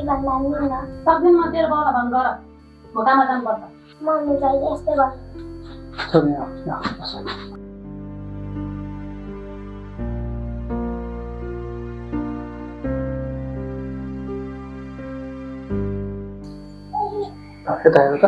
सक्दिन म तेरो बाउलाई भन गर म काममा जानुपर्छ मम्मी जहिले यस्तै गर्छ यता हेर त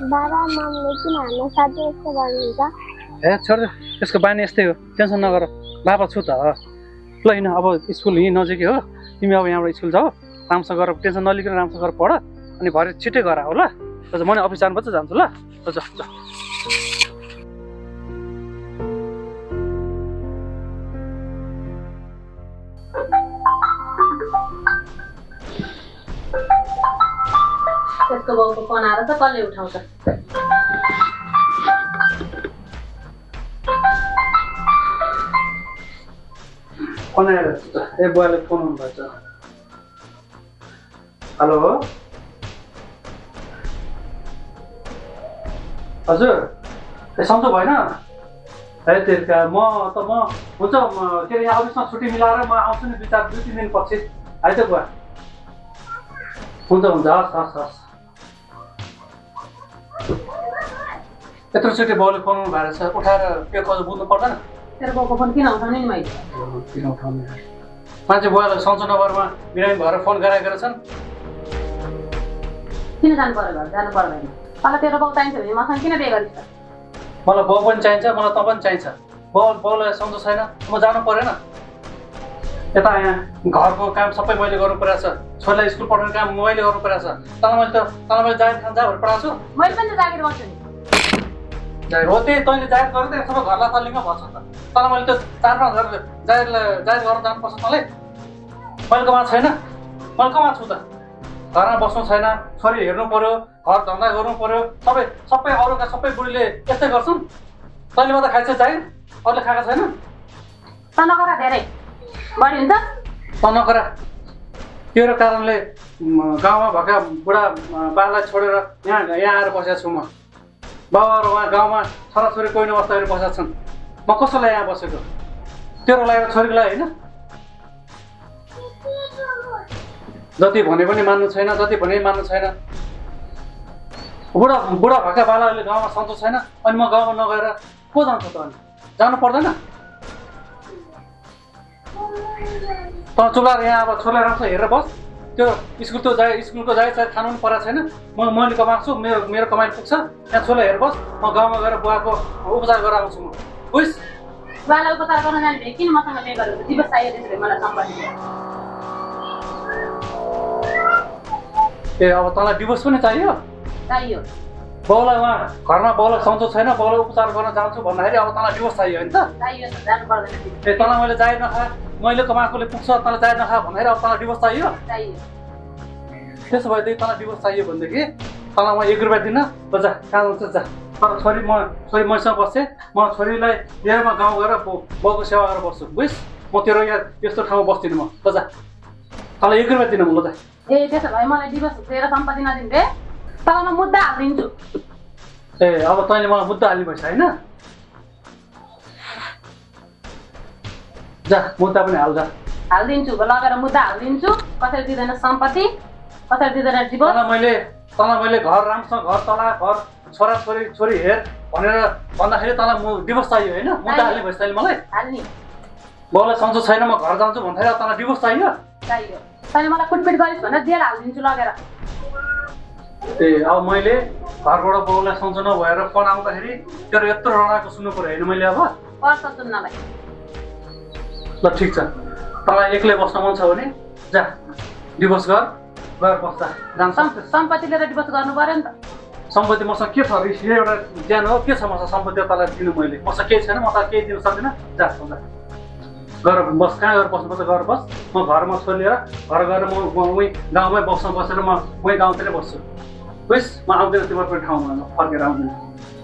बाबा मम्मीले किन हामीलाई सधैँ यस्तो गर्नुहुन्छ ए छोड त्यसको बानी यस्तै हो टेन्सन नगर बाबा छु त ल हिँड अब स्कुल यहीँ नजिकै हो तिमी अब यहाँबाट स्कुल जाऊ राम्रोसँग गरेर टेन्सन नलिकन राम्रोसँग गरेर पढ अनि भरे छिट्टै गर हो ल म नि अफिस जानुपर्छ जान्छु ल ल त्यसको बाउको फोन आएर त कसले उठाउँछ बनाएर ए बुवाले फोन गर्नुभएछ हेलो हजुर ए सन्चो भएन है त्यसका म हुन्छ के अरे यहाँ अफिसमा छुट्टी मिलाएर म आउँछु नि 2-3 दिन पछि है त बुवा हुन्छ हस् यत्रोचोटि बाउले फोन भएर छ उठाएर के कसो बुझ्नु पर्दैन तेरो बाउको फोन किन उठाउने नि मैले किन उठाउने मान्छे बुवालाई सन्चो नम्बरमा बिरामी भएर फोन गराएका छन् किन जानु पर्यो घर जानु पर्दैन मलाई तेरो बाउ चाहिन्छ भने मसँग किन बिहे गरिस् मलाई बाउ पनि चाहिन्छ मलाई त पनि चाहिन्छ बाउलाई सन्चो छैन म जानु परेन यता यहाँ घरको काम सबै मैले गर्नु परेको छ छोरीलाई स्कुल पठाउने काम मैले गर्नु परेको छ तँलाई मैले जागिर खान जा भनेर पठाएको छु मैले पनि जागिर गर्छु नि हो त्यही तैँले जागिर गरेर त सबै घरलाई तलिङ्ग भन्छ त तँलाई मैले त 4-5 हजार जागिर गर्न जानुपर्छ तँलाई मैले कमा छैन मैले कमा छु त घरमा बस्नु छैन छोरी हेर्नु पर्यो घर धन्दा गर्नु पर्यो सबै अरूका सबै बुढीले यस्तै गर्छन् तैँले मात्रै खाइछ जागिर अरूले खाएको छैन त नगर धेरै बढी हुन्छ त नगर तेरो कारणले गाउँमा भएका बुढा बालाई छोडेर यहाँ आएर बसेको छु म बाबाहरू उहाँ गाउँमा छोराछोरी कोही नबस्दाखेरि बसेका छन् म कसैलाई यहाँ बसेको तेरो लागि छोरीको लागि होइन जति भने पनि मान्नु छैन बुढा भएका बालाहरूले गाउँमा सन्चो छैन अनि म गाउँमा नगएर को जान्छ त अनि जानु पर्दैन त चुलाएर यहाँ अब छोरीलाई राम्रो हेरेर बस त्यो स्कुलको जाइ चाहिँ थाहा पनि परेको छैन मैले कमाएको छु मेरो कमाइ पुग्छ यहाँ छोरीलाई हेरेर बस म गाउँमा गएर बुवाको उपचार गरेर आउँछु म बुझ् बुवालाई उपचार गर्न जाने भए किन मसँग बिहे गरेको दिवस चाहियो त्यसले मलाई सम्पत्ति ए अब तँलाई डिभोर्स पनि चाहियो बाउलाई उहाँ घरमा बाउलाई सन्चो छैन बाउलाई उपचार गर्न जान्छु भन्दाखेरि अब तँलाई डिभोर्स चाहियो होइन त ए तँलाई मैले जागिर नखा मैले कमाएकोले पुग्छ तँलाई जागिर नखा भन्दाखेरि अब तँलाई डिभोर्स चाहियो त्यसो भएदेखि तँलाई डिभोर्स चाहियो भनेदेखि तँलाई म 1 रुपियाँ दिन ल जा कहाँ हुन्छ जा तर छोरी मैसँग बस्छे म छोरीलाई लिएर म गाउँ गएर बाउको सेवा गरेर बस्छु बुझ् म तेरो यहाँ यस्तो ठाउँमा बस्दिनँ म ल जा तँलाई 1 रुपियाँ दिन म ल जा ए त्यसो भए मलाई डिभोर्स दिएर सम्पत्ति नदिनु रे तँलाई म मुद्दा हालिदिन्छु ए अब तैँले मलाई मुद्दा हाल्ने भएछ होइन जा मुद्दा पनि हालिदिन्छु लगेर मुद्दा हालिदिन्छु कसरी दिँदैन सम्पत्ति कसरी दिँदैन डिभोर्स तँलाई मैले घर राम्रोसँग घर तला घर छोरी हेर भनेर भन्दाखेरि तँलाई डिभोर्स चाहियो होइन मुद्दा हाल्ने भएछ तैँले मलाई हाल्ने बाउलाई सन्चो छैन म घर जान्छु भन्दाखेरि तँलाई डिभोर्स चाहियो तैँले मलाई कुटपिट गरिस् भनेर जेल हालिदिन्छु लगेर ए अब मैले घरबाट बाउलाई सन्चो नभएर फोन आउँदाखेरि तेरो यत्रो रडाको सुन्नु पर्यो होइन मैले अब पर्छ सुन्नलाई ल ठिक छ तँलाई एक्लै बस्न मन छ भने जा डिभोर्स गएर बस्छ जान्छ सम्पत्ति लिएर डिभोर्स गर्नु पर्यो नि त सम्पत्ति मसँग के छ रिस एउटा ज्यान हो के छ मसँग सम्पत्ति तँलाई दिनु मैले मसँग केही छैन म तँलाई केही दिनु सक्दिनँ जा गएर बस कहाँ गएर बस्नुपर्छ गएर बस म घरमा छोरी लिएर घर गएर म उहीँ गाउँमै बसेर म उहीँ गाउँतिरै बस्छु बस म आउँदैन तिम्रो पनि ठाउँमा फर्केर आउँदैन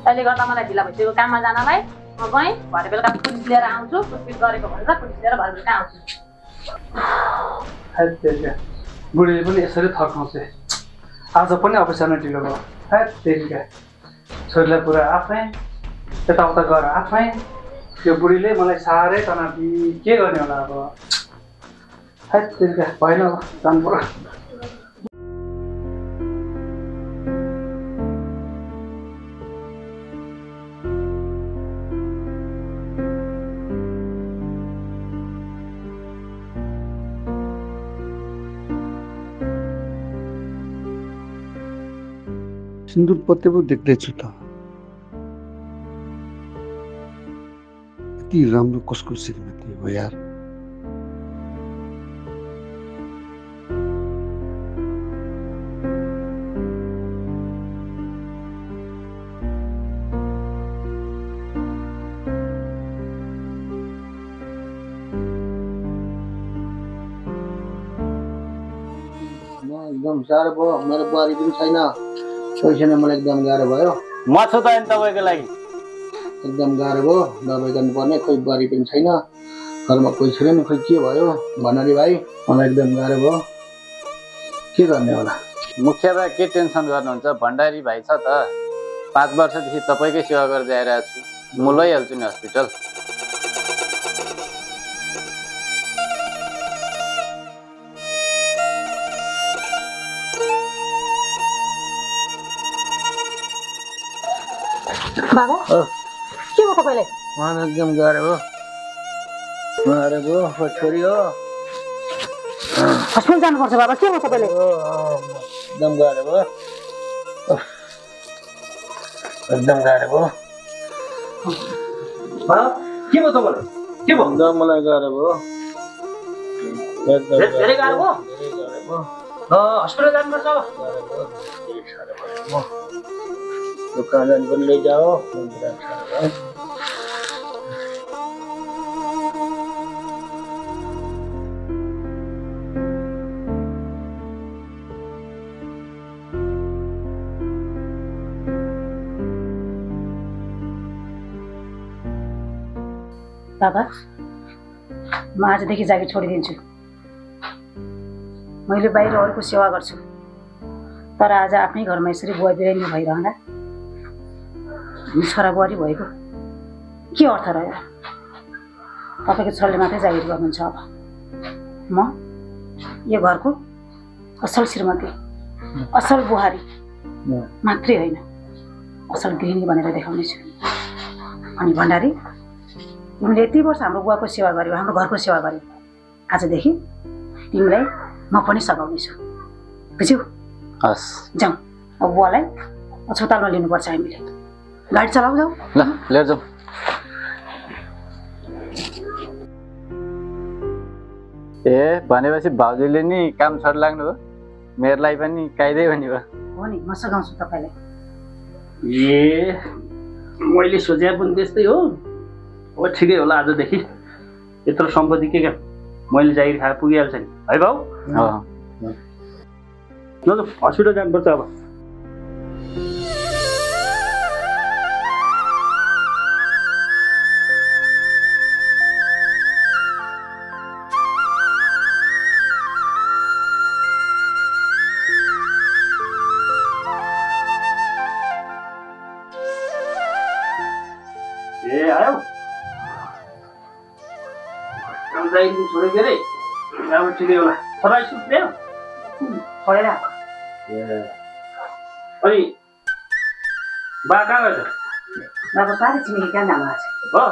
अहिले गर्दा मलाई ढिला भइसक्यो काममा जानलाई म गएँ भरे बेलुका पुलिस लिएर आउँछु पुलिस गरेको भनेर पुलिस लिएर भरे बेलुका आउँछु बुढीले पनि यसरी थर्काउँछ आज पनि अफिस जान ढिलो भयो तेरिका छोरीलाई पुरा आफै यताउता गएर आफै त्यो बुढीले मलाई साह्रै तनाव के गर्ने होला अब तेरिका भएन अब जानु पर्यो सिन्दुर पत्ते पो देख्दैछु त यति राम्रो कसको श्रीमती हो यार एकदम साह्रो भयो मेरो बुहारी पनि छैन कोही छैन मलाई एकदम गाह्रो भयो म छु त नि तपाईँको लागि एकदम गाह्रो भयो दबाई गर्नुपर्ने खोइ बुहारी पनि छैन घरमा कोही छैन खोइ के भयो भन्नाले भाइ मलाई एकदम गाह्रो भयो के गर्ने होला मुखिया भाइ के टेन्सन गर्नुहुन्छ भण्डारी भाइ छ त 5 वर्षदेखि तपाईँकै सेवा गर्दै आइरहेको छु म लैहाल्छु नि हस्पिटल बाबा के हो तपाईँलाई मलाई एकदम गाह्रो भयो छोरी हो हस्पिटल जानुपर्छ बाबा के हो तपाईँलाई एकदम गाह्रो भयो एकदम गाह्रो भयो के भयो तपाईँलाई के भयो एकदम मलाई गाह्रो भयो धेरै गाह्रो भयो हस्पिटल जानुपर्छ दुकान जानु पनि लैजाऊ बाबा म आजदेखि जागिर छोडिदिन्छु मैले बाहिर अरूको सेवा गर्छु तर आज आफ्नै घरमा यसरी बुवा बिरामी भइरहँदा छोरा बुहारी भएको के अर्थ रह्यो तपाईँको छोराले मात्रै जागिर गर्नुहुन्छ अब म यो घरको असल श्रीमती असल बुहारी मात्रै होइन असल गृहिणी भनेर देखाउनेछु अनि भण्डारी तिमीले यति वर्ष हाम्रो बुवाको सेवा गर्यो हाम्रो घरको सेवा गर्यो आजदेखि तिमीलाई म पनि सघाउनेछु बुझ्यौ हस् जाउँ अब बुवालाई अस्पतालमा लिनुपर्छ हामीले गाडी चलाऊ जाऊ ल लिएर जाऊ ए भनेपछि भाउजूले नि काम छोड लाग्नु हो मेरोलाई पनि काइदै भन्ने भयो हो नि म सघाउँछु तपाईँलाई ए मैले सोचे पनि त्यस्तै हो अब ठिकै होला आजदेखि यत्रो सम्पत्ति के मैले जागिर खाएर पुगिहाल्छ नि है भाउ ल हस्पिटल जानुपर्छ अब ए आयो जागिर छोडेको अरे अब ठिकै होला तपाईँ सुत्यो छोडेर अनि बा कहाँ गएछ बाबा पारी छिमेकी कहाँ जानुभएको छ हो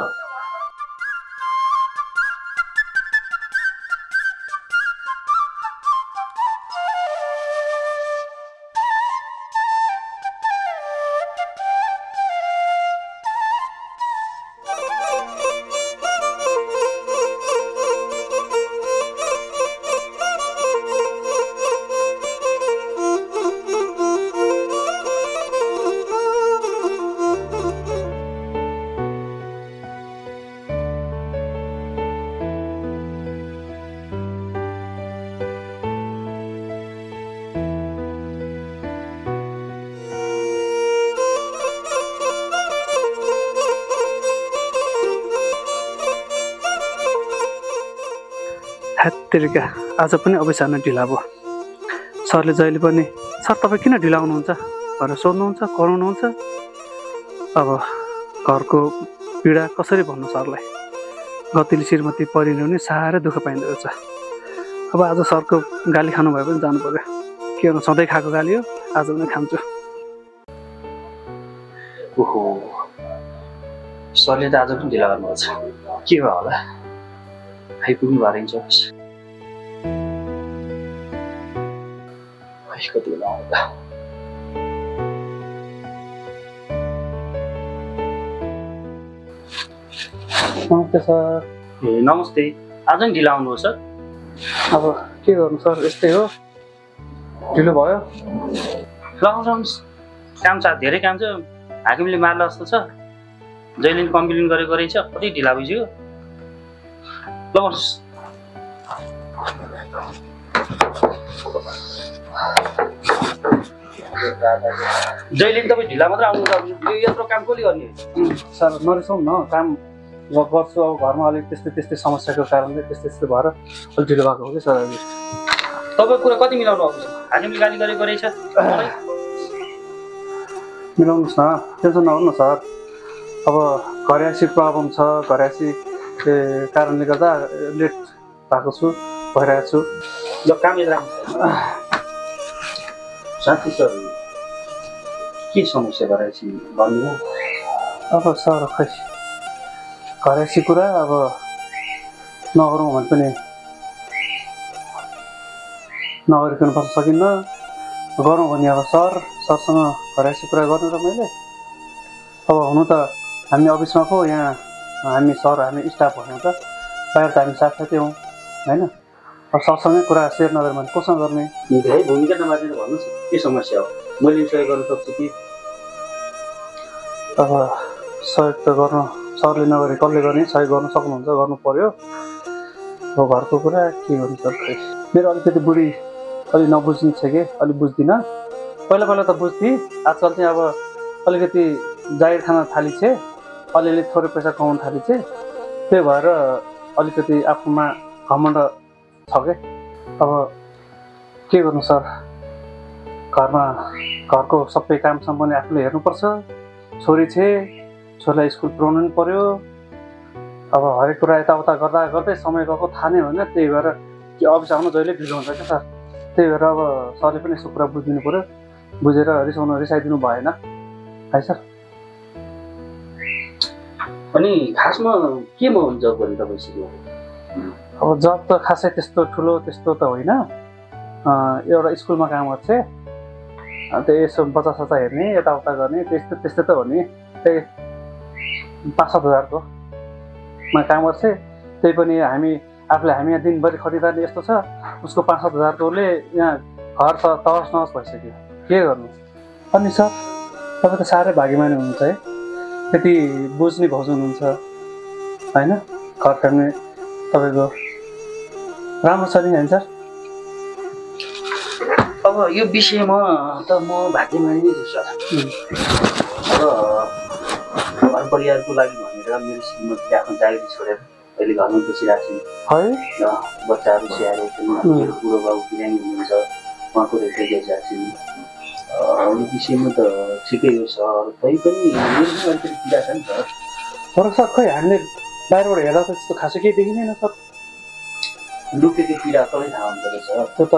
हेत्तेरिका आज पनि अफिस जान ढिला भयो। सरले जहिले पनि सर तपाईँ किन ढिला आउनुहुन्छ भनेर सोध्नुहुन्छ, कराउनुहुन्छ। अब घरको पीडा कसरी भन्नु सरलाई। गतिले श्रीमती परिनु नि साह्रै दुःख पाइँदो रहेछ। अब आज सरको गाली खानु भए पनि जानु पर्यो। के गर्नु, सधैँ खाएको गाली हो, आज पनि खान्छु। ओहो, सरले त आज पनि ढिला गर्नुहुन्छ। के भयो होला, आइपुग्नु भएको रहेछ अफिस। कति बेला आउँदा नमस्ते सर। ए नमस्ते, आज पनि ढिला आउनुभयो सर? अब के गर्नु सर, यस्तै हो, ढिलो भयो। आउनुहोस्, काम छ, धेरै काम छ। हाकिमले मार्ला जस्तो छ, जहिले कम्प्लेन गरेको रहेछ, कति ढिला भइसक्यो। ल बस्नुहोस्। जहिले तपाईँ ढिला मात्र आउनुहुन्छ, यो यत्रो काम कसले गर्ने? सर नरिसाउँ न, काम गर्छु। अब घरमा अलिक त्यस्तै समस्याको कारणले त्यस्तै भएर अलिक ढिलो भएको हो कि सर। अहिले तपाईँको कुरा कति मिलाउनु आउँछ? हाकिमले गाली गरेको रहेछ, मिलाउनुहोस् न, टेन्सन नगर्नु न सर। अब घरयासी प्रब्लम छ, घरयासीले कारणले गर्दा लेट भएको छु, भइरहेको छु। ल काम यता साथी सर, के समस्या भइरहेछ भन्नु? अब सर खै घरयासी कुरा अब नगरौँ भने पनि नगरिकन बस्न सकिन्न, गरौँ भने अब सरसँग घरयासी कुरा गर्नु र मैले। अब हुनु त हामी अफिसमा पो, यहाँ हामी स्टाफ भयौँ त, बाहिर त हामी साथसाथै हौँ होइन। अब सरसँगै कुरा सेयर नगर्यो भने कोसँग गर्ने? धेरै भूमिका नबाजेर भन्नुहोस्, के समस्या हो? मैले सहयोग गर्न सक्छु कि? अब सहयोग त गर्नु सरले नगरे कसले गर्ने? सहयोग गर्न सक्नुहुन्छ, गर्नु पर्यो। अब घरको कुरा के गर्नु सर, खै मेरो अलिकति बुढी अलि नबुझ्ने छ कि, अलिक बुझ्दिनँ। पहिला त बुझ्थेँ, आजकल चाहिँ अब अलिकति जागिर खान थाली छे, अलिअलि थोरै पैसा कमाउन थाली छे। त्यही भएर अलिकति आफूमा घमण्ड छ कि। अब के गर्नु सर, घरको सबै कामसम्म पनि आफूले हेर्नुपर्छ। छोरी छे, छोरीलाई स्कुल पुऱ्याउनु पनि पर्यो। अब हरेक कुरा यताउता गर्दै समय गएको थाहा नै होइन। त्यही भएर कि अफिस आउनु जहिले ढिलो हुन्छ क्या सर। त्यही भएर अब सरले पनि यस्तो कुरा बुझिदिनु पर्यो, बुझेर रिसाइदिनु भएन है सर। अनि खासमा केमा जब गर्ने तपाईँ सिक्नु? अब जब त खासै त्यस्तो ठुलो त्यस्तो त होइन, एउटा स्कुलमा काम गर्छ। त्यही यसो बच्चा हेर्ने, यताउता गर्ने, त्यस्तै त हो नि। त्यही 5-7 हजारको मा काम गर्छ। त्यही पनि हामी यहाँ दिनभरि खटिरहने यस्तो छ, उसको 5-7 हजारकोले यहाँ घर त तहस नहस भइसक्यो। के गर्नु? अनि सर तपाईँ त साह्रै भाग्यमानी हुनुहुन्छ है, त्यति बुझ्ने भाउजू हुनुहुन्छ होइन। घर फ्यामिली तपाईँको राम्रो छ नि होइन सर? अब यो विषयमा त म भाग्यमानी नै छु सर। अब घर परिवारको लागि भनेर मेरो श्रीमतीले आफ्नो जागिर छोडेर अहिले घरमा बसिरहेको छु है। बच्चाहरू स्याहारेर मेरो बुढो बाबु बिरामी हुनुहुन्छ, उहाँको रेखदेख गरिरहेको छु। यो विषयमा त ठिकै हो सर, तै पनि मेरो अलिकति पीडा छ नि सर। तर सर खै हामीले बाहिरबाट हेर्दा त त्यस्तो खासै केही देखिँदैन सर। लुकेको पीडा कसलाई थाहा हुन्छ र सर? त्यो त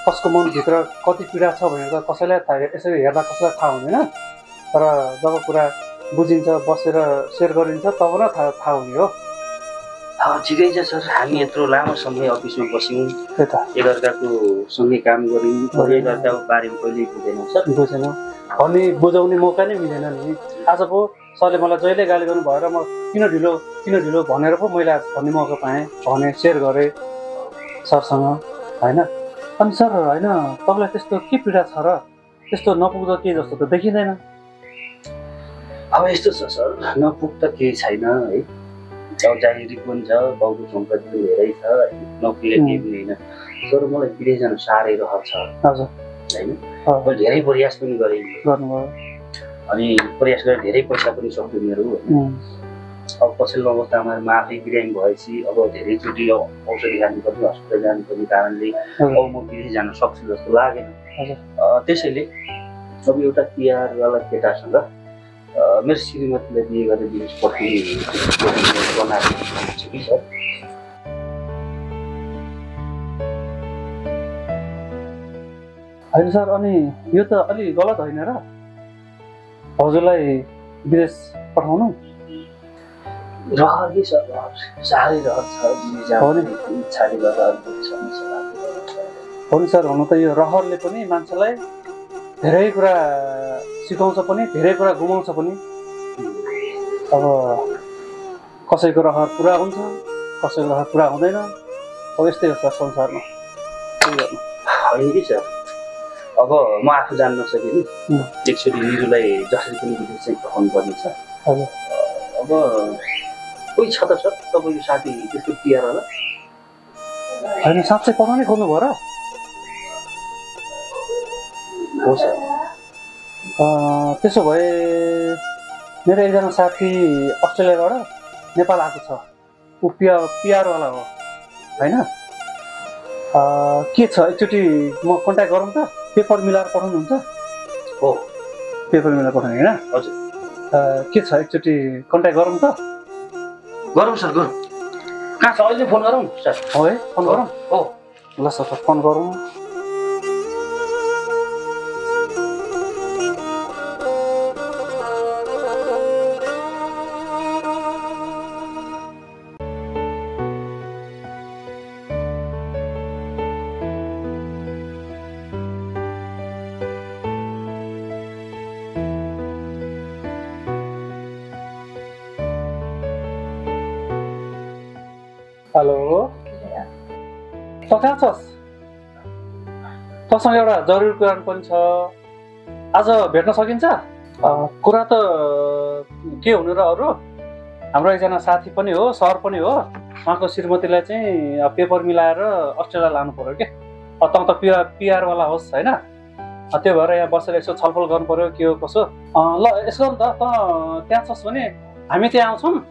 कसको मनभित्र कति पीडा छ भनेर त कसैलाई थाहा, यसरी हेर्दा कसैलाई थाहा हुँदैन। तर जब कुरा बुझिन्छ, बसेर सेयर गरिन्छ, तब न थाहा हुने हो। ठिकै छ सर, हामी यत्रो लामो समय अफिसमा बस्यौँ, त्यही त एकअर्काको सँगै काम गऱ्यौँ, एकअर्काको बारेमा कहिल्यै बुझेनौँ सर। बुझेनौँ अनि बुझाउने मौका नै मिलेन नि। आज पो सरले मलाई जहिले गाली गर्नु भएर म किन ढिलो भनेर पो मैले भन्ने मौका पाएँ, भने सेयर गरेँ सरसँग होइन। अनि सर होइन, तपाईँलाई त्यस्तो के पीडा छ र? त्यस्तो नपुग्दा के जस्तो त देखिँदैन। अब यस्तो छ सर, नपुग त केही छैन है। अब जागिरी पनि छ, बाउको सम्पत्ति पनि धेरै छ, नोकरीले केही पनि होइन। तर मलाई विदेश जानु साह्रै रहर छ हजुर होइन। मैले धेरै प्रयास पनि गरेँ, गर्नुभयो अनि प्रयास गरेर धेरै पैसा पनि सक्यो मेरो। अब पछिल्लो अवस्थामा म आफै बिरामी भएपछि अब धेरैचोटि औषधि खानुपर्ने हस्पिटल जानुपर्ने कारणले अब म विदेश जान सक्छु जस्तो लागेन। त्यसैले अब एउटा तिहारवाला केटासँग मेरो श्रीमतीलाई बिहे गरेर विदेश बनाएको छु कि सर। होइन सर, अनि यो त अलि गलत होइन र हजुरलाई विदेश पठाउनु? रहर कि सर, साह्रै रहर छ इच्छाले गर्दा अलिकति समस्या लाग्यो। हो नि सर, हुन त यो रहरले पनि मान्छेलाई धेरै कुरा सिकाउँछ पनि, धेरै कुरा गुमाउँछ पनि। अब कसैको रहर पुरा हुन्छ, कसैको रहर पुरा हुँदैन। अब यस्तै हो सर संसारमा। होइन कि सर, अब म आफू जान्न नसकेँ नि एकचोटि निरुलाई जसरी पनि विदेश चाहिँ पठाउनु पर्ने छ। अब कोही छ त सर तपाईँको साथी त्यस्तो तिहार होला? होइन, साँच्चै पठाउनै खोज्नु भयो र? हो सर। त्यसो भए मेरो एकजना साथी अस्ट्रेलियाबाट नेपाल आएको छ। ऊ पिआरवाला हो होइन? के छ एकचोटि म कन्ट्याक्ट गरौँ त? पेपर मिलाएर पठाउनुहुन्छ? हो, पेपर मिलाएर पठाउने होइन? हजुर। के छ एकचोटि कन्ट्याक्ट गरौँ त? गरौँ सर, गरौँ। कहाँ छ अहिले? फोन गरौँ सर। हो है, फोन गरौँ। हो ल सर, फोन गरौँ। हेलो, कहाँ छस्? तँसँग एउटा जरुरी कुरा पनि छ। आज भेट्न सकिन्छ? कुरा त के हुनु र अरू, हाम्रो एकजना साथी पनि हो, सर पनि हो। उहाँको श्रीमतीलाई चाहिँ पेपर मिलाएर अस्ट्रेलिया लानु पर्यो क्या। तँ त पिआरवाला होस् होइन? त्यो भएर यहाँ बसेर यसो छलफल गर्नु पर्यो के हो कसो। ल यसो नि त, तँ त्यहाँ छस् भने हामी त्यहाँ आउँछौँ।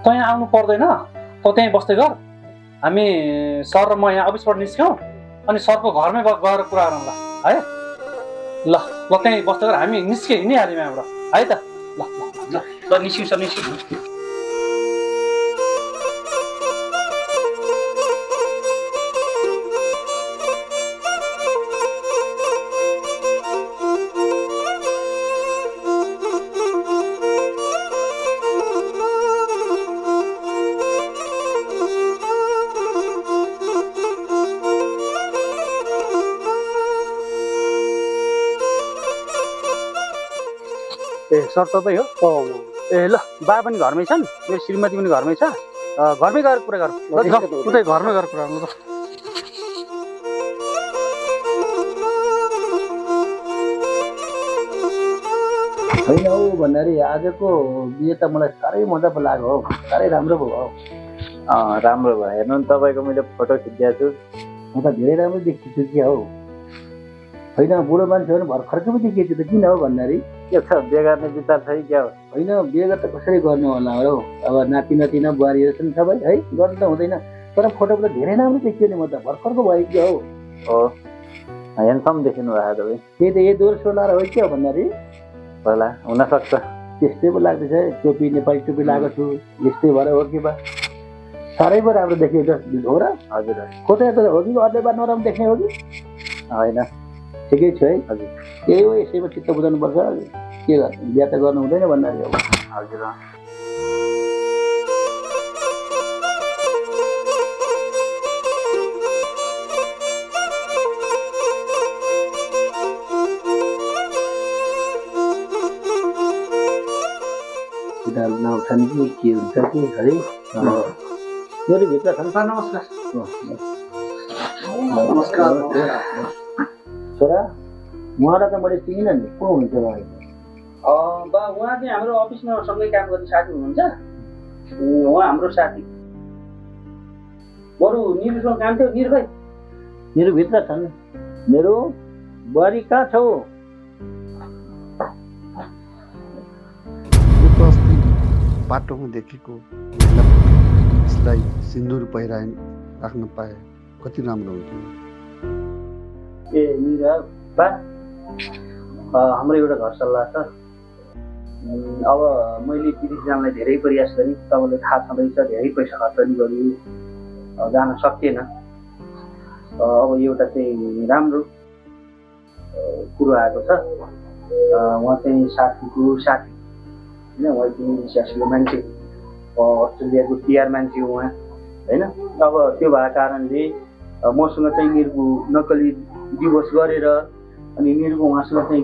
तँ यहाँ आउनु पर्दैन, तँ त्यहीँ बस्दै गर। हामी सर र म यहाँ अफिसबाट निस्क्यौँ अनि सरको घरमै गएर कुरा गरौँ ल है। ल ल त्यहीँ बस्दै गर, हामी हिँडिहाल्यौँ यहाँबाट है त। ल ल ल निस्क्यौँ सर, निस्क्यौँ। ए सर तपाईँ हो? ए ल, बा पनि घरमै छन्, मेरो श्रीमती पनि घरमै छ। घरमै गएर कुरा गरौँ। उतै घरमै गएर कुरा गर्नु। होइन हौ भन्दाखेरि आजको बिहे त मलाई साह्रै मजा पो लाग्यो हौ, साह्रै राम्रो भयो हौ। राम्रो भयो। हेर्नु नि तपाईँको मैले फोटो खिचिदिएको छु। म त धेरै राम्रो देखिएको छु कि हौ। होइन बुढो मान्छे हो भने भर्खरकै पो देखिएको छु त। किन हौ भन्दाखेरि के छ, बिहे गर्ने विचार छ कि क्या हो? होइन, बिहे त कसरी गर्नु होला हौ। अब नाति नतिना बुहारीहरू छन् सबै है, गर्नु त हुँदैन। तर फोटोको त धेरै राम्रो देखियो नि, म त भर्खरको भयो कि हौ। हो, ह्यान्डसम देखिनु भएको तपाईँ। त्यही त यही दोहोरो सोलाएर हो क्या भन्दाखेरि होला, हुनसक्छ। त्यस्तै पो लाग्दैछ। टोपी नेपाली टोपी लगाएको छु, यस्तै भएर हो कि बा? साह्रै पो राम्रो देखियो हो र? हजुर। फोटो त हो कि अझै बा नराम्रो देख्ने हो कि? होइन, ठिकै छु है। हजुर। त्यही हो, यसैमा चित्त बुझाउनुपर्छ। के गर्नु, बिहा त गर्नु हुँदैन भन्दाखेरि हो। हजुर। नउठाने कि के हुन्छ कि है। मेरो भित्र छन्। नमस्कार। नमस्कार छोरा, उहाँलाई त मैले चिनिनँ नि, को हुनुहुन्छ उहाँ? बा उहाँ चाहिँ हाम्रो अफिसमा सँगै काम गर्ने साथी हुनुहुन्छ। उहाँ हाम्रो साथी। बरु निरुसँग काम थियो। निरु भाइ मेरो भित्र छन्। मेरो बुहारी कहाँ छौ? बाटोमा देखेको यसलाई सिन्दुर पहिराइ राख्न पाए कति राम्रो हुन्थ्यो। ए निरा बा हाम्रो एउटा घर सल्लाह छ। अब मैले विदेश जानलाई धेरै प्रयास गरेँ, तपाईँलाई थाहा छँदैछ, धेरै पैसा खर्च पनि गरियो, जान सकिएन। अब एउटा चाहिँ राम्रो कुरो आएको छ। उहाँ चाहिँ साथीको साथी होइन, उहाँ चाहिँ स्यासीको मान्छे, अस्ट्रेलियाको टिआर मान्छे हो उहाँ होइन। अब त्यो भएको कारणले मसँग चाहिँ मेरो नक्कली डिभोर्स गरेर अनि मेरो उहाँसँग चाहिँ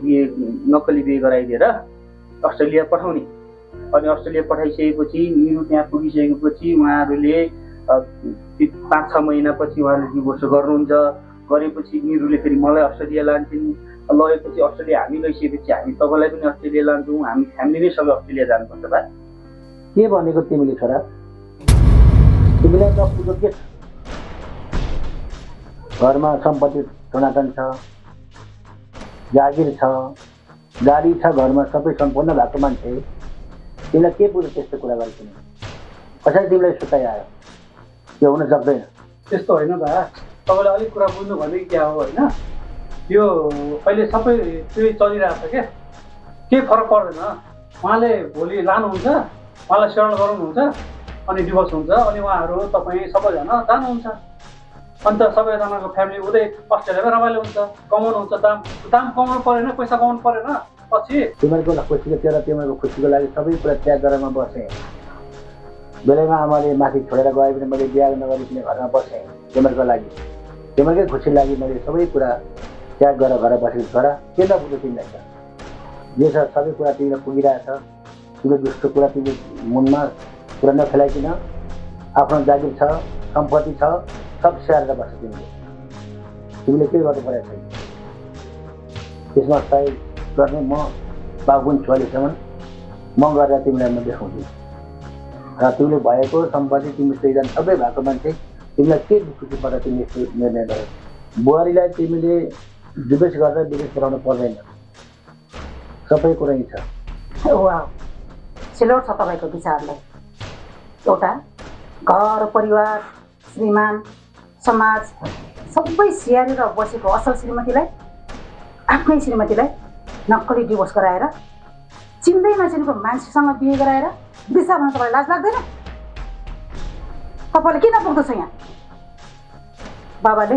नक्कली बिहे गराइदिएर अस्ट्रेलिया पठाउने। अनि अस्ट्रेलिया पठाइसकेपछि मेरो त्यहाँ पुगिसकेपछि उहाँहरूले 5-6 महिनापछि उहाँहरूले डिभोर्स गर्नुहुन्छ। गरेपछि निरुले फेरि मलाई अस्ट्रेलिया लान्छन्। लगेपछि अस्ट्रेलिया हामी गइसकेपछि हामी तपाईँलाई पनि अस्ट्रेलिया लान्छौँ, हामी फ्यामिली नै सबै अस्ट्रेलिया जानुपर्छ। बा के भनेको तिमीले छोरा? तिमीलाई नपुग्यो के छ? घरमा सम्पत्ति टनाटन छ, जागिर छ, गाडी छ, घरमा सबै सम्पूर्ण भएको मान्छे, तिमीलाई के पुग्यो त्यस्तो कुरा गर्छिन्? कसरी तिमीलाई सुताइ आयो? त्यो हुन सक्दैन। त्यस्तो होइन बा, तपाईँले अलिक कुरा बुझ्नु भने क्या हो होइन। यो अहिले सबै त्यही चलिरहेको छ क्या, केही फरक पर्दैन। उहाँले भोलि लानुहुन्छ, उहाँलाई सेवन गराउनुहुन्छ, अनि डिभोर्स हुन्छ, अनि उहाँहरू तपाईँ सबैजना जानुहुन्छ। अन्त सबैजनाको फ्यामिली उतै अस्ट्रेलियामै रमाइलो हुन्छ, कमाउनुहुन्छ। दाम कमाउनु परेन, पैसा कमाउनु परेन। पछि तिमीहरूको खुसीको तेह्र तिमीहरूको खुसीको लागि सबै कुरा त्याग गरेर म बसेँ। बेलैमा आमाले माथि छोडेर गए पनि मैले बिहा नगरिकन घरमा बसेँ तिमीहरूको लागि। तिमीहरूकै खुसी लागि मैले सबै कुरा त्याग गरेर घर बसेको छोरा। के नपुग्यो तिमीलाई त? जे छ सबै कुरा तिमीलाई पुगिरहेछ। तिम्रो दुष्ट कुरा तिम्रो मनमा कुरा नखेलाइकन आफ्नो जागिर छ, सम्पत्ति छ, सब स्याहारेर बस्छ तिमीले के गर्नु परेको छैन। त्यसमा सही गर्ने म बाबुन छु अहिलेसम्म, म गरेर तिमीलाई म देखाउँछु। र तिमीले भएको सम्पत्ति तिमी दुईजना सबै भएको मान्छे, तिमीलाई के खुसी पर्दा तिमीले यस्तो निर्णय गर्यो? बुहारीलाई तिमीले विदेश गर्दा विदेश पठाउनु पर्दैन, सबै कुरा यही छ। वा सिलोट छ तपाईँको विचारलाई। एउटा घर परिवार श्रीमान समाज सबै स्याहारेर बसेको असल श्रीमतीलाई, आफ्नै श्रीमतीलाई नक्कली डिभोर्स गराएर चिन्दै नचिनेको मान्छेसँग बिहे गराएर विदेश भन्न तपाईँलाई लाज लाग्दैन? तपाईँले किन पुग्दछ यहाँ? बाबाले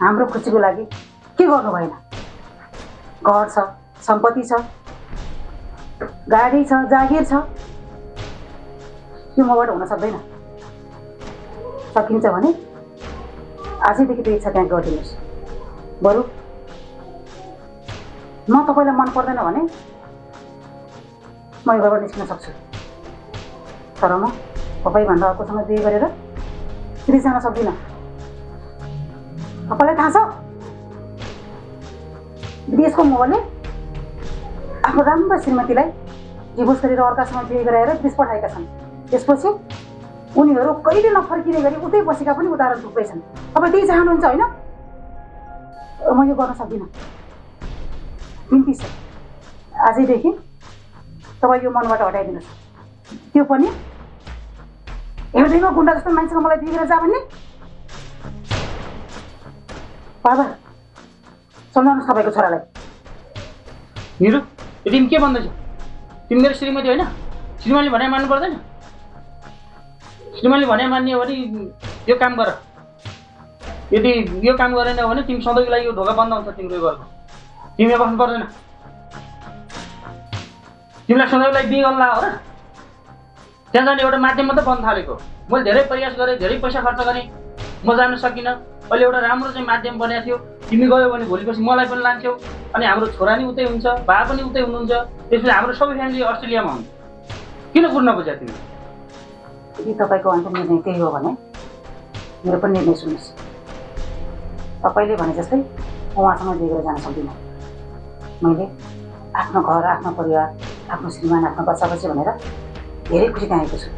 हाम्रो खुसीको लागि के गर्नु भएन? घर छ, सम्पत्ति छ, गाडी छ, जागिर छ, त्यो मबाट हुन सक्दैन। सकिन्छ भने आजैदेखि त्यो इच्छा त्यहाँ गरिदिनुहोस्। बरु म तपाईँलाई मन पर्दैन भने म यो घरबाट निस्किन सक्छु, तर म तपाईँभन्दा अर्कोसँग बिहे गरेर विदेश जान सक्दिनँ। तपाईँलाई थाहा छ विदेशको मोहले आफ्नो राम्रो श्रीमतीलाई डिभोर्स गरेर अर्कासँग बिहे गराएर विदेश पठाएका छन्। त्यसपछि उनीहरू कहिले नफर्किने गरी उतै बसेका पनि उदाहरण थुप्रै छन्। तपाईँ त्यही चाहनुहुन्छ होइन? म यो गर्न सक्दिनँ। बिन्ती छ आजैदेखि तपाईँ यो मनबाट हटाइदिनुहोस्। त्यो पनि एउटैमा गुन्डा जस्तो मान्छेको मलाई बिगेर जा भन्ने? बाबा सम्झाउनुहोस् तपाईँको छोरालाई। निरु तिमी के भन्दैछौ? तिमी मेरो श्रीमती होइन? श्रीमानले भने मान्नु पर्दैन? श्रीमानले भने मान्ने हो भने यो काम गर। यदि यो काम गरेन भने तिमी सधैँको लागि यो ढोका बन्द हुन्छ तिम्रो घरको। तिमी यहाँ बस्नु पर्दैन। तिमीलाई सधैँको लागि बिहे गर्नु लाग्यो हो र? त्यहाँ जाने एउटा माध्यम मात्रै बन्न थालेको। मैले धेरै प्रयास गरेँ, धेरै पैसा खर्च गरेँ, म जान सकिनँ। अहिले एउटा राम्रो चाहिँ माध्यम बनेको थियो। तिमी गयो भने भोलिपछि मलाई पनि लान्छौ, अनि हाम्रो छोरा नि उतै हुन्छ, बा पनि उतै हुनुहुन्छ। त्यसपछि हाम्रो सबै फ्यामिली अस्ट्रेलियामा हुन्छ। किन कुर्न बुझ्या तिमी? यदि तपाईँको अन्तिम निर्णय त्यही हो भने मेरो पनि निर्णय सुन्नुहोस्। तपाईँले भने जस्तै उहाँसँग बिहे गरेर जान सक्दिनँ। मैले आफ्नो घर, आफ्नो परिवार, आफ्नो श्रीमान, आफ्नो बच्चा बच्ची भनेर धेरै खुसी आएको छु।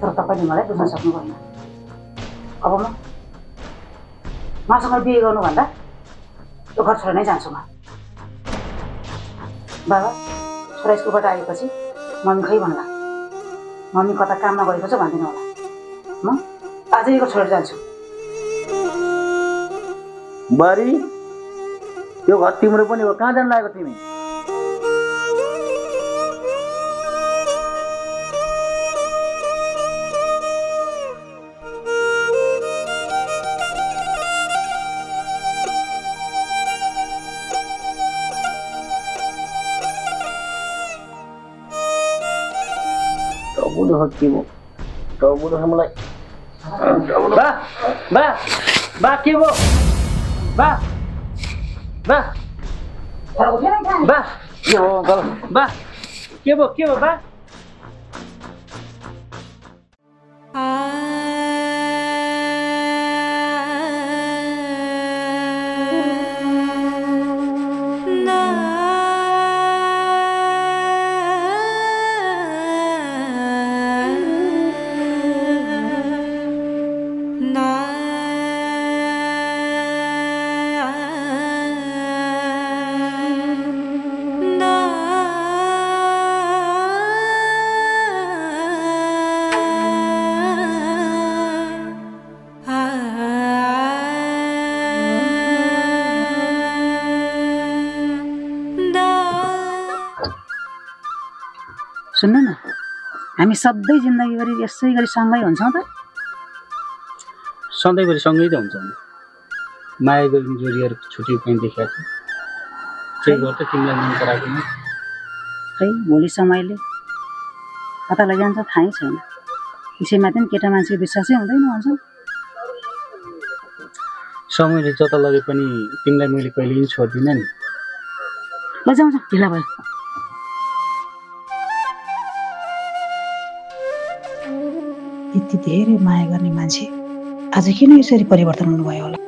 तर तपाईँले मलाई बुझ्न सक्नु भएन। अब मसँग बिहे गर्नुभन्दा त्यो घर छोडेर नै जान्छु म। बाबा छोरा स्कुलबाट आएपछि मम्मी खै भन्ला मम्मी कता काममा गएको छ भन्दिनँ होला म आजै यो छोडेर जान्छु बुहारी त्यो घर तिम्रो पनि हो कहाँ जान लागेको तिमी मलाई बा के हो बा के हो बा के हो बा सुन्नु न हामी सधैँ जिन्दगीभरि यसै गरी सँगै हुन्छौँ त सधैँभरि सँगै त हुन्छ माया गरी जोडिएर छुट्टी पनि देखाएको छ त्यही भएर त तिमीलाई मन पराएको नि खै भोलि समयले कता लैजान्छ थाहै छैन त्यसैमाथि पनि केटा मान्छेको विश्वासै हुँदैन भन्छ समयले जता लगे पनि तिमीलाई मैले कहिले पनि छोड्दिनँ नि लैजाउँछ ढिला भयो यति धेरै माया गर्ने मान्छे आज किन यसरी परिवर्तन हुनुभयो होला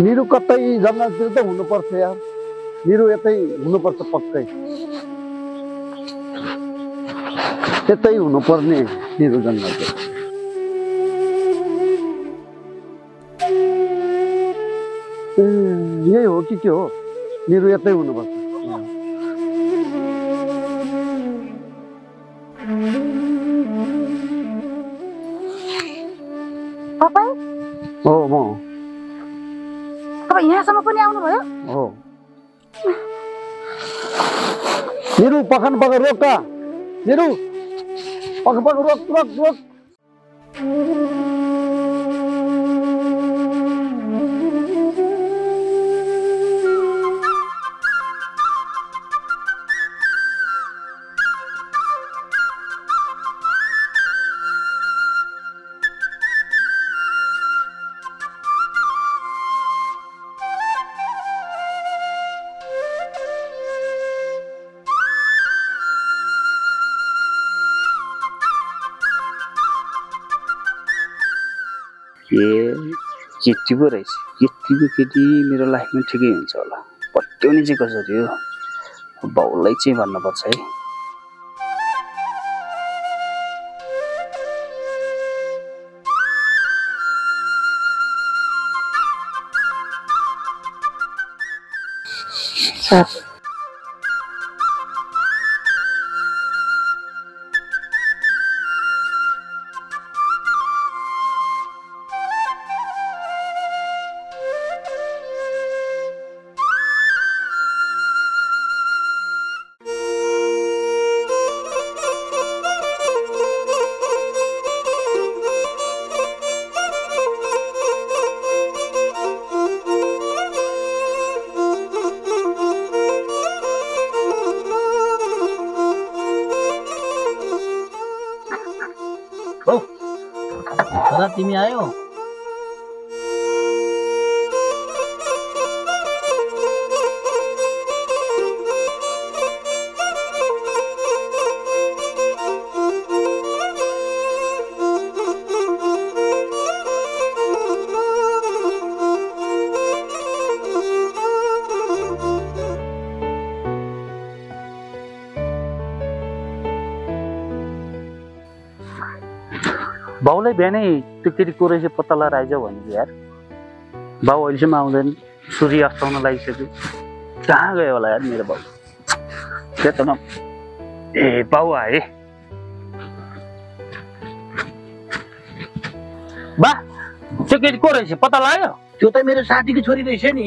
निरु कतै जङ्गलतिर त हुनुपर्छ यार निरु यतै हुनुपर्छ पक्कै त्यतै हुनुपर्ने निरु जङ्गलतिर यही हो कि के हो निरु यतै हुनुपर्छ तपाईँ हो म तपाईँ यहाँसम्म पनि आउनुभयो हो निरु पखन पख रोक का निरु पख पख रोक रोक रोक केटी पो रहेछ यतिको केटी मेरो लाइफमा ठिकै हुन्छ होला पट्याउने चाहिँ कसरी हो बाउलाई चाहिँ भन्नुपर्छ है सर तिमी आयो बाउलाई बिहानै त्यो केटी को रहेछ पत्ता लगाएर आइज भने यार बाउ अहिलेसम्म आउँदैन सूर्य अस्ताउन लागिसक्यो कहाँ गयो होला यार मेरो बाउ खेतमा ए बाउ आए बा त्यो केटी को रहेछ पत्ता लाग्यो त्यो त मेरो साथीको छोरी रहेछ नि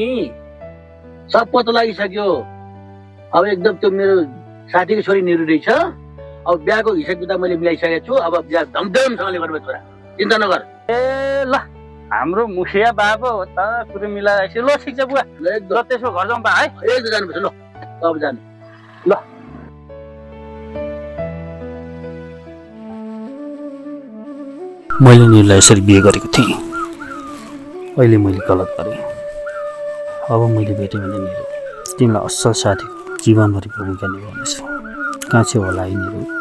सब पत्ता लागिसक्यो अब एकदम त्यो मेरो साथीको छोरी निरु रहेछ अब बिहाको हिसाब किताब मैले मिलाइसकेको छु अब बिहा धमधमसँगले गर्नु छोरा चिन्ता नगर ए ल हाम्रो मुखिया बाबु हो त कुरो मिलाइरहेको ल ठिक छ बुवा ल त्यसो घर जाउँ बा है एकदम जानुपर्छ ल अब जानु ल मैले निरलाई यसरी बिहे गरेको थिएँ अहिले मैले गलत गरेँ अब मैले भेटेँ भने निरु तिमीलाई असल साथीको जीवनभरि भूमिका निभाउनेछु कहाँ छ होला है निरु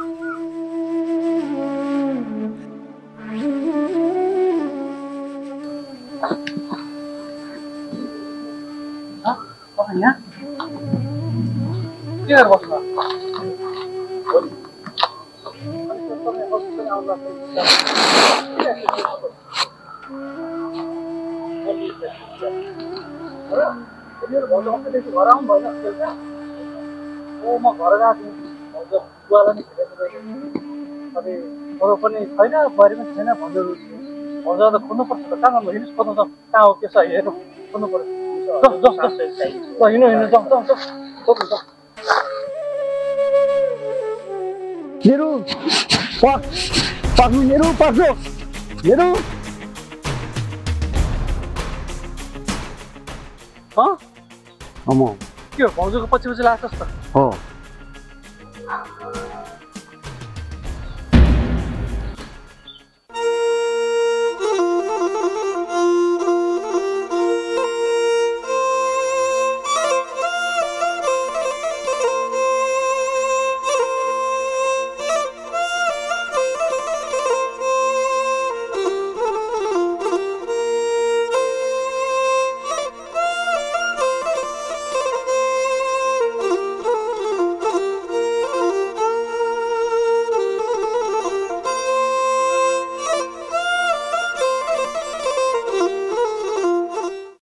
म घर गएको थिएँ बुवालाई नि भेटेको अनि अरू पनि छैन बुहारी पनि छैन भन्दै भन्छ त खोज्नुपर्छ त कहाँ गर्नु हिँड्नुहोस् खोज्नु त कहाँ हो के छ हेर्नु खोज्नु पर्यो ल हिँड्नु हिँड्नु जाउँ निरु पाक्नु निरु पाक्नु निरु के हो भाउजूको पछि पछि लाग्छ त हो